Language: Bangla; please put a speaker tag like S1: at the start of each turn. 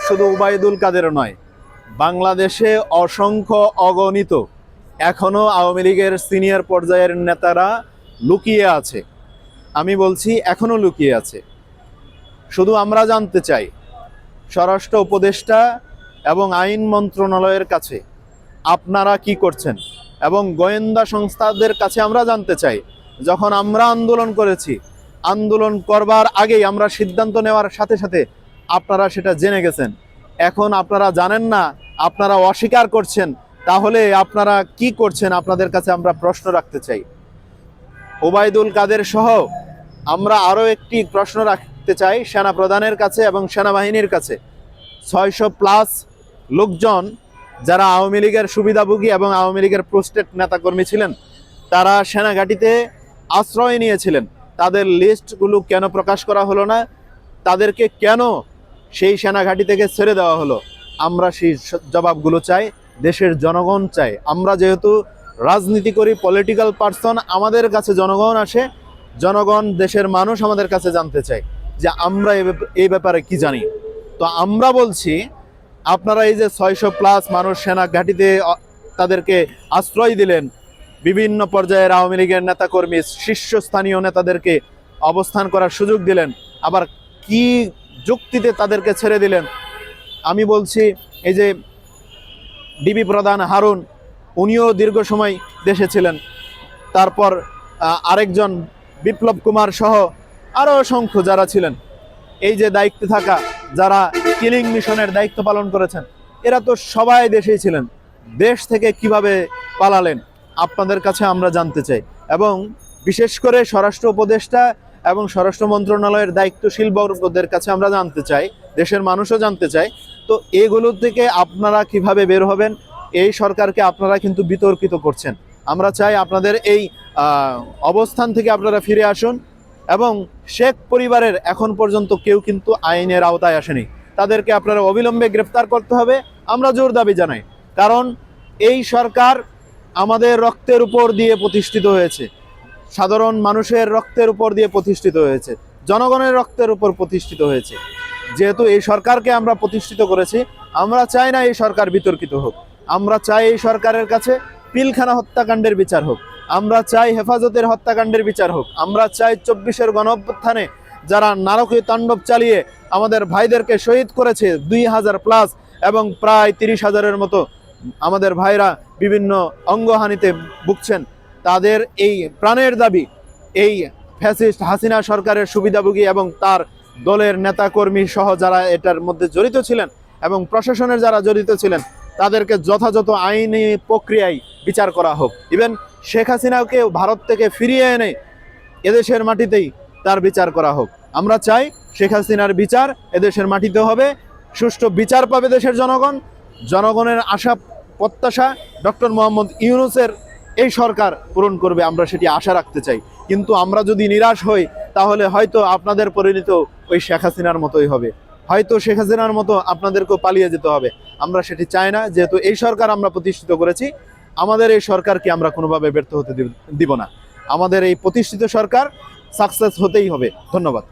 S1: শুধু ওবায়দুল কাদের নয়, বাংলাদেশে অসংখ্য অগণিত এখনো আওয়ামী লীগের সিনিয়র পর্যায়ের নেতারা লুকিয়ে আছে। আমি বলছি এখনো লুকিয়ে আছে। শুধু আমরা জানতে চাই স্বরাষ্ট্র উপদেষ্টা এবং আইন মন্ত্রণালয়ের কাছে আপনারা কি করছেন, এবং গোয়েন্দা সংস্থাদের কাছে আমরা জানতে চাই, যখন আমরা আন্দোলন করেছি, আন্দোলন করবার আগেই আমরা সিদ্ধান্ত নেওয়ার সাথে সাথে আপনারা সেটা জেনে গেছেন। এখন আপনারা জানেন না, আপনারা অস্বীকার করছেন, তাহলে আপনারা কি করছেন? আপনাদের কাছে আমরা প্রশ্ন রাখতে চাই। ওবায়দুল কাদের সহ আমরা আরও একটি প্রশ্ন রাখতে চাই সেনা প্রধানের কাছে এবং সেনাবাহিনীর কাছে। 600+ লোকজন যারা আওয়ামী লীগের সুবিধাভোগী এবং আওয়ামী লীগের প্রস্টেট নেতাকর্মী ছিলেন, তারা সেনাঘাঁটিতে আশ্রয় নিয়েছিলেন, তাদের লিস্টগুলো কেন প্রকাশ করা হলো না? তাদেরকে কেন সেই সেনাঘাঁটি থেকে ছেড়ে দেওয়া হলো? আমরা সেই জবাবগুলো চাই, দেশের জনগণ চাই। আমরা যেহেতু রাজনীতি করি, পলিটিক্যাল পার্সন, আমাদের কাছে জনগণ আসে, জনগণ, দেশের মানুষ আমাদের কাছে জানতে চায় যে আমরা এই ব্যাপারে কি জানি। তো আমরা বলছি, আপনারা এই যে 600+ মানুষ সেনা ঘাঁটিতে তাদেরকে আশ্রয় দিলেন, বিভিন্ন পর্যায়ের আওয়ামী লীগের নেতাকর্মী, শীর্ষস্থানীয় নেতাদেরকে অবস্থান করার সুযোগ দিলেন, আবার কি যুক্তিতে তাদেরকে ছেড়ে দিলেন? আমি বলছি, এই যে ডিবি প্রধান হারুন, উনিও দীর্ঘ সময় দেশে ছিলেন, তারপর আরেকজন বিপ্লব কুমার সহ আরও অসংখ্য যারা ছিলেন, এই যে দায়িত্বে থাকা যারা কিলিং মিশনের দায়িত্ব পালন করেছেন, এরা তো সবাই দেশেই ছিলেন। দেশ থেকে কিভাবে পালালেন? আপনাদের কাছে আমরা জানতে চাই, এবং বিশেষ করে স্বরাষ্ট্র উপদেষ্টা এবং স্বরাষ্ট্র মন্ত্রণালয়ের দায়িত্বশীল বর্গদের কাছে আমরা জানতে চাই, দেশের মানুষও জানতে চাই। তো এগুলো থেকে আপনারা কিভাবে বের হবেন? এই সরকারকে আপনারা কিন্তু বিতর্কিত করছেন। আমরা চাই আপনাদের এই অবস্থান থেকে আপনারা ফিরে আসুন, এবং শেখ পরিবারের এখন পর্যন্ত কেউ কিন্তু আইনের আওতায় আসেনি, তাদেরকে আপনারা অবিলম্বে গ্রেফতার করতে হবে। আমরা জোর দাবি জানাই, কারণ এই সরকার আমাদের রক্তের উপর দিয়ে প্রতিষ্ঠিত হয়েছে, সাধারণ মানুষের রক্তের উপর দিয়ে প্রতিষ্ঠিত হয়েছে, জনগণের রক্তের উপর প্রতিষ্ঠিত হয়েছে। যেহেতু এই সরকারকে আমরা প্রতিষ্ঠিত করেছি, আমরা চাই না এই সরকার বিতর্কিত হোক। আমরা চাই এই সরকারের কাছে পিলখানা হত্যাকাণ্ডের বিচার হোক, আমরা চাই হেফাজতের হত্যাকাণ্ডের বিচার হোক, আমরা চাই 24-এর গণঅভ্যুত্থানে যারা নারকীয় তাণ্ডব চালিয়ে আমাদের ভাইদেরকে শহীদ করেছে 2000+ এবং প্রায় 30,000-এর মতো আমাদের ভাইরা বিভিন্ন অঙ্গহানিতে ভুগছেন, তাদের এই প্রাণের দাবি এই ফ্যাসিস্ট হাসিনা সরকারের সুবিধাভোগী এবং তার দলের নেতাকর্মী সহ যারা এটার মধ্যে জড়িত ছিলেন এবং প্রশাসনের যারা জড়িত ছিলেন, তাদেরকে যথাযথ আইনি প্রক্রিয়ায় বিচার করা হোক। ইভেন শেখ হাসিনাকে ভারত থেকে ফিরিয়ে এনে এদেশের মাটিতেই তার বিচার করা হোক। আমরা চাই শেখ হাসিনার বিচার এদেশের মাটিতে হবে, সুষ্ঠু বিচার পাবে দেশের জনগণ। জনগণের আশা প্রত্যাশা ডক্টর মোহাম্মদ ইউনূসের এই সরকার পূরণ করবে, আমরা সেটি আশা রাখতে চাই। কিন্তু আমরা যদি নিরাশ হই, তাহলে হয়তো আপনাদের পরিণত ওই শেখ হাসিনার মতোই হবে, হয়তো শেখ হাসিনার মতো আপনাদেরকেও পালিয়ে যেতে হবে। আমরা সেটি চাই না। যেহেতু এই সরকার আমরা প্রতিষ্ঠিত করেছি, আমাদের এই সরকারকে আমরা কোনোভাবে ব্যর্থ হতে দিব না। আমাদের এই প্রতিষ্ঠিত সরকার সাকসেস হতেই হবে। ধন্যবাদ।